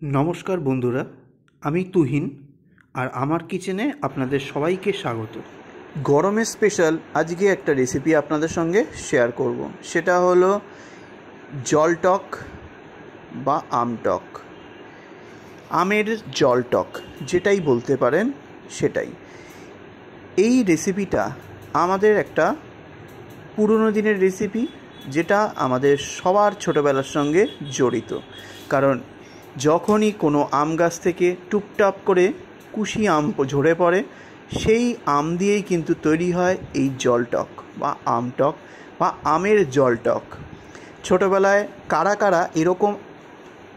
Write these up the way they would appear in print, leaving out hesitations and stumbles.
नमस्कार बंधुरा, आमी तुहिन और आमार किचेने आपनादेर सबाइके स्वागत। गरमे स्पेशल आज के एक रेसिपि आपनादेर संगे शेयर करब, सेटा हलो जल टक बा आम टक, आमेर जल टक जेटाई बोलते पारेन सेटाई। এই রেসিপিটা আমাদের একটা পুরনো দিনের রেসিপি, যেটা আমাদের সবার ছোটোবেলার সঙ্গে জড়িত। কারণ যখনই কোনো আম গাছ থেকে টুপটাপ করে কুশি আম ঝরে পড়ে, সেই আম দিয়েই কিন্তু তৈরি হয় এই জল টক বা আম টক বা আমের জল টক। ছোটোবেলায় কারা কারা এরকম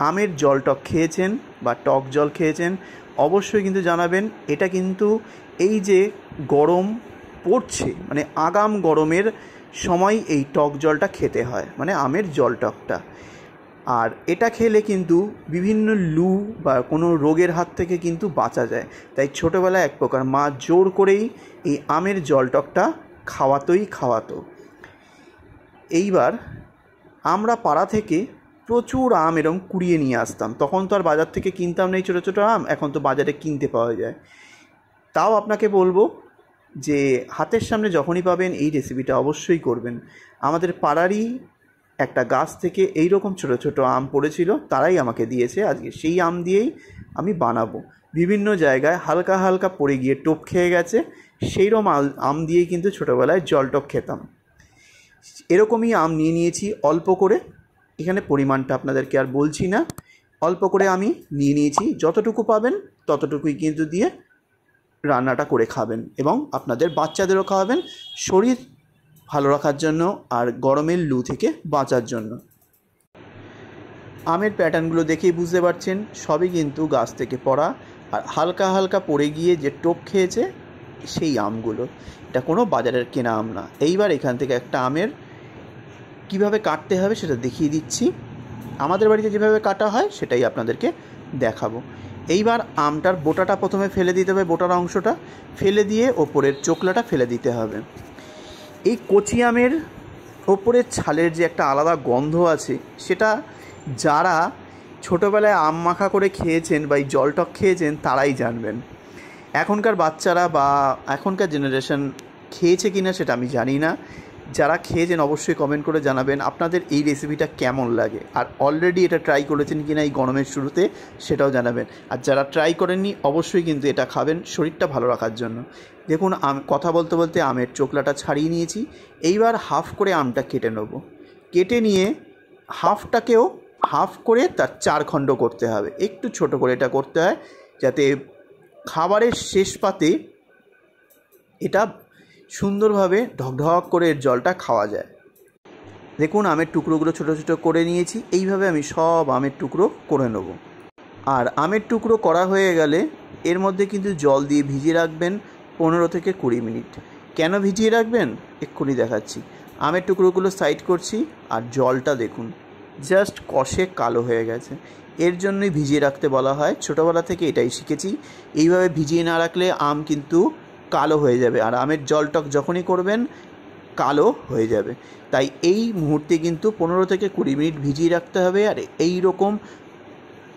আমের জল টক খেয়েছেন বা টক জল খেয়েছেন অবশ্যই কিন্তু জানাবেন। এটা কিন্তু এই যে গরম পড়ছে, মানে আগাম গরমের সময় এই টক জলটা খেতে হয়, মানে আমের জল টকটা। আর এটা খেলে কিন্তু বিভিন্ন লু বা কোনো রোগের হাত থেকে কিন্তু বাঁচা যায়। তাই ছোটোবেলায় এক প্রকার মা জোর করেই এই আমের জল টকটা খাওয়াতো। এইবার আমরা পাড়া থেকে প্রচুর আম এরকম কুড়িয়ে নিয়ে আসতাম। তখন তো আর বাজার থেকে কিনতাম না এই ছোটো ছোটো আম, এখন তো বাজারে কিনতে পাওয়া যায়। তাও আপনাকে বলবো যে হাতের সামনে যখনই পাবেন এই রেসিপিটা অবশ্যই করবেন। আমাদের পাড়ারই একটা গাছ থেকে এই রকম ছোটো ছোটো আম পড়েছিল, তারাই আমাকে দিয়েছে। আজকে সেই আম দিয়েই আমি বানাবো। বিভিন্ন জায়গায় হালকা হালকা পড়ে গিয়ে টোপ খেয়ে গেছে, সেইরকম আম দিয়েই কিন্তু ছোটোবেলায় জল টক খেতাম। এরকমই আম নিয়ে নিয়েছি অল্প করে, এখানে পরিমাণটা আপনাদেরকে আর বলছি না। অল্প করে আমি নিয়ে নিয়েছি, যতটুকু পাবেন ততটুকুই কিন্তু দিয়ে রান্নাটা করে খাবেন এবং আপনাদের বাচ্চাদেরও খাওয়াবেন, শরীর ভালো রাখার জন্য আর গরমের লু থেকে বাঁচার জন্য। আমের প্যাটার্নগুলো দেখেই বুঝতে পারছেন সবই কিন্তু গাছ থেকে পড়া আর হালকা হালকা পড়ে গিয়ে যে টোপ খেয়েছে সেই আমগুলো। এটা কোনো বাজারের কেনা আম না। এইবার এখান থেকে একটা আমের কিভাবে কাটতে হবে সেটা দেখিয়ে দিচ্ছি। আমাদের বাড়িতে যেভাবে কাটা হয় সেটাই আপনাদেরকে দেখাবো। এইবার আমটার বোটাটা প্রথমে ফেলে দিতে হবে, বোটার অংশটা ফেলে দিয়ে ওপরের চোকলাটা ফেলে দিতে হবে। এই কচি আমের ওপরের ছালের যে একটা আলাদা গন্ধ আছে, সেটা যারা ছোটোবেলায় আম মাখা করে খেয়েছেন বা এই জল টক খেয়েছেন তারাই জানবেন। এখনকার বাচ্চারা বা এখনকার জেনারেশন খেয়েছে কিনা সেটা আমি জানি না। যারা খেয়েছেন অবশ্যই কমেন্ট করে জানাবেন আপনাদের এই রেসিপিটা কেমন লাগে, আর অলরেডি এটা ট্রাই করেছেন কিনা এই গরমের শুরুতে সেটাও জানাবেন। আর যারা ট্রাই করেননি অবশ্যই কিন্তু এটা খাবেন শরীরটা ভালো রাখার জন্য। দেখুন কথা বলতে বলতে আমের চোকলাটা ছাড়িয়ে নিয়েছি। এইবার হাফ করে আমটা কেটে নেব। কেটে নিয়ে হাফটাকেও হাফ করে তার 4 খণ্ড করতে হবে। একটু ছোট করে এটা করতে হয় যাতে খাবারের শেষ পাতে এটা সুন্দরভাবে ঢকঢক করে এর জলটা খাওয়া যায়। দেখুন আমের টুকরোগুলো ছোটো ছোটো করে নিয়েছি। এইভাবে আমি সব আমের টুকরো করে নেব। আর আমের টুকরো করা হয়ে গেলে এর মধ্যে কিন্তু জল দিয়ে ভিজিয়ে রাখবেন 15 থেকে 20 মিনিট। কেন ভিজিয়ে রাখবেন এক্ষুনি দেখাচ্ছি। আমের টুকরোগুলো সাইড করছি আর জলটা দেখুন জাস্ট কষে কালো হয়ে গেছে। এর জন্যই ভিজিয়ে রাখতে বলা হয়, ছোটোবেলা থেকে এটাই শিখেছি। এইভাবে ভিজিয়ে না রাখলে আম কিন্তু কালো হয়ে যাবে, আর আমের জল টক যখনই করবেন কালো হয়ে যাবে। তাই এই মুহূর্তে কিন্তু 15 থেকে 20 মিনিট ভিজিয়ে রাখতে হবে। আর এই রকম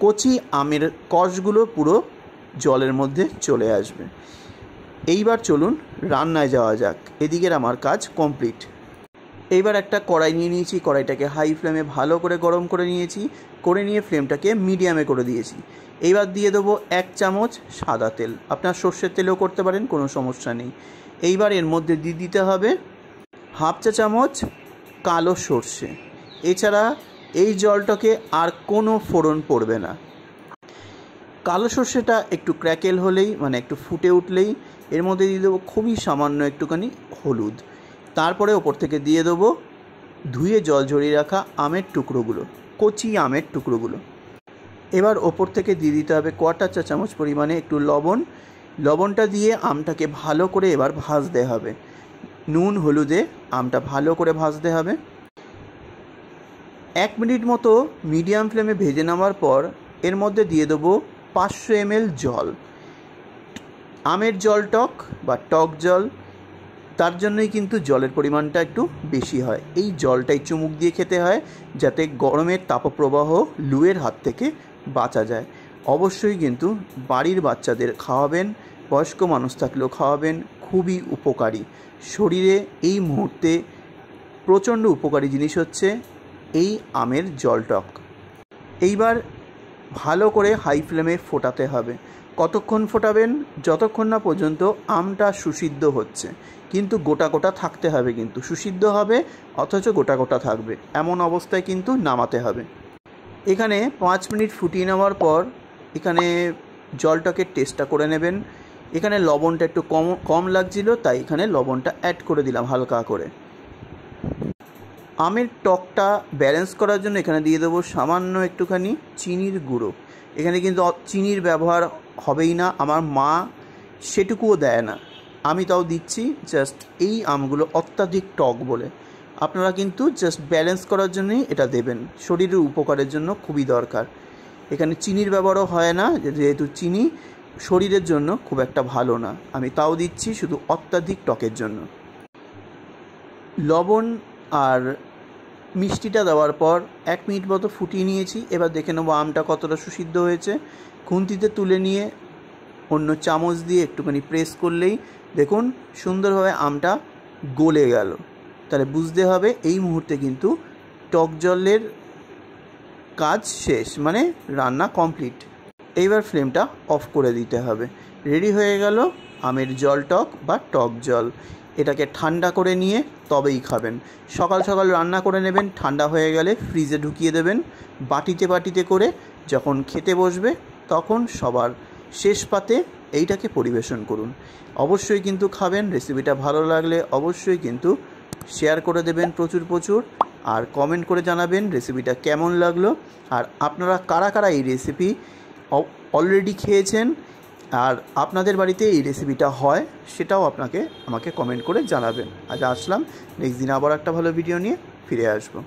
কচি আমের কষগুলো পুরো জলের মধ্যে চলে আসবে। এইবার চলুন রান্নায় যাওয়া যাক। এদিকের আমার কাজ কমপ্লিট। এইবার একটা কড়াই নিয়ে নিয়েছি, কড়াইটাকে হাই ফ্লেমে ভালো করে গরম করে নিয়েছি, করে নিয়ে ফ্লেমটাকে মিডিয়ামে করে দিয়েছি। এইবার দিয়ে দেবো 1 চামচ সাদা তেল, আপনার সর্ষের তেলেও করতে পারেন, কোনো সমস্যা নেই। এইবার এর মধ্যে দিয়ে দিতে হবে হাফ চা চামচ কালো সর্ষে। এছাড়া এই জলটাকে আর কোনো ফোড়ন পড়বে না। কালো সর্ষেটা একটু ক্র্যাকেল হলেই, মানে একটু ফুটে উঠলেই এর মধ্যে দিয়ে দেবো খুবই সামান্য একটুখানি হলুদ। তারপরে ওপর থেকে দিয়ে দেবো ধুয়ে জল ঝরিয়ে রাখা আমের টুকরোগুলো, কচি আমের টুকরোগুলো। এবার ওপর থেকে দিয়ে দিতে হবে 1/4 চা চামচ পরিমাণে একটু লবণ। লবণটা দিয়ে আমটাকে ভালো করে এবার ভাজতে হবে। নুন হলুদে আমটা ভালো করে ভাজতে হবে। 1 মিনিট মতো মিডিয়াম ফ্লেমে ভেজে নেওয়ার পর এর মধ্যে দিয়ে দেবো 500 ml জল। আমের জল টক বা টক জল, তার জন্যই কিন্তু জলের পরিমাণটা একটু বেশি হয়। এই জলটাই চুমুক দিয়ে খেতে হয় যাতে গরমের তাপপ্রবাহ লুয়ের হাত থেকে বাঁচা যায়। অবশ্যই কিন্তু বাড়ির বাচ্চাদের খাওয়াবেন, বয়স্ক মানুষ থাকলেও খাওয়াবেন, খুবই উপকারী। শরীরে এই মুহূর্তে প্রচণ্ড উপকারী জিনিস হচ্ছে এই আমের জলটক। এইবার ভালো করে হাই ফ্লেমে ফোটাতে হবে। কতক্ষণ ফোটাবেন? যতক্ষণ না পর্যন্ত আমটা সুসিদ্ধ হচ্ছে, কিন্তু গোটা গোটা থাকতে হবে, কিন্তু সুসিদ্ধ হবে অথচ গোটা গোটা থাকবে, এমন অবস্থায় কিন্তু নামাতে হবে। এখানে 5 মিনিট ফুটিয়ে নেওয়ার পর এখানে জলটকের টেস্টটা করে নেবেন। এখানে লবণটা একটু কম লাগছিল, তাই এখানে লবণটা অ্যাড করে দিলাম হালকা করে। আমের টকটা ব্যালেন্স করার জন্য এখানে দিয়ে দেবো সামান্য একটুখানি চিনির গুঁড়ো। এখানে কিন্তু চিনির ব্যবহার হবেই না, আমার মা সেটুকুও দেয় না, আমি তাও দিচ্ছি জাস্ট এই আমগুলো অত্যাধিক টক বলে। আপনারা কিন্তু জাস্ট ব্যালেন্স করার জন্যই এটা দেবেন, শরীরের উপকারের জন্য খুবই দরকার। এখানে চিনির ব্যবহারও হয় না, যেহেতু চিনি শরীরের জন্য খুব একটা ভালো না, আমি তাও দিচ্ছি শুধু অত্যাধিক টকের জন্য। লবণ আর মিষ্টিটা দেওয়ার পর 1 মিনিট মতো ফুটিয়ে নিয়েছি। এবার দেখে নেবো আমটা কতটা সুসিদ্ধ হয়েছে। খুন্তিতে তুলে নিয়ে অন্য চামচ দিয়ে একটুখানি প্রেস করলেই দেখুন সুন্দরভাবে আমটা গলে গেল। তাহলে বুঝতে হবে এই মুহূর্তে কিন্তু টক জলের কাজ শেষ, মানে রান্না কমপ্লিট। এইবার ফ্লেমটা অফ করে দিতে হবে। রেডি হয়ে গেল আমের জলটক বা টক জল। এটাকে ঠান্ডা করে নিয়ে তবেই খাবেন। সকাল সকাল রান্না করে নেবেন, ঠান্ডা হয়ে গেলে ফ্রিজে ঢুকিয়ে দেবেন বাটিতে বাটিতে করে। যখন খেতে বসবে তখন সবার শেষ পাতে এইটাকে পরিবেশন করুন। অবশ্যই কিন্তু খাবেন। রেসিপিটা ভালো লাগলে অবশ্যই কিন্তু শেয়ার করে দেবেন প্রচুর প্রচুর, আর কমেন্ট করে জানাবেন রেসিপিটা কেমন লাগলো। আর আপনারা কারা কারা এই রেসিপি অলরেডি খেয়েছেন আর আপনাদের বাড়িতে এই রেসিপিটা হয় সেটাও আমাকে কমেন্ট করে জানাবেন। আজ আসলাম, নেক্সট দিন আবার একটা ভালো ভিডিও নিয়ে ফিরে আসবো।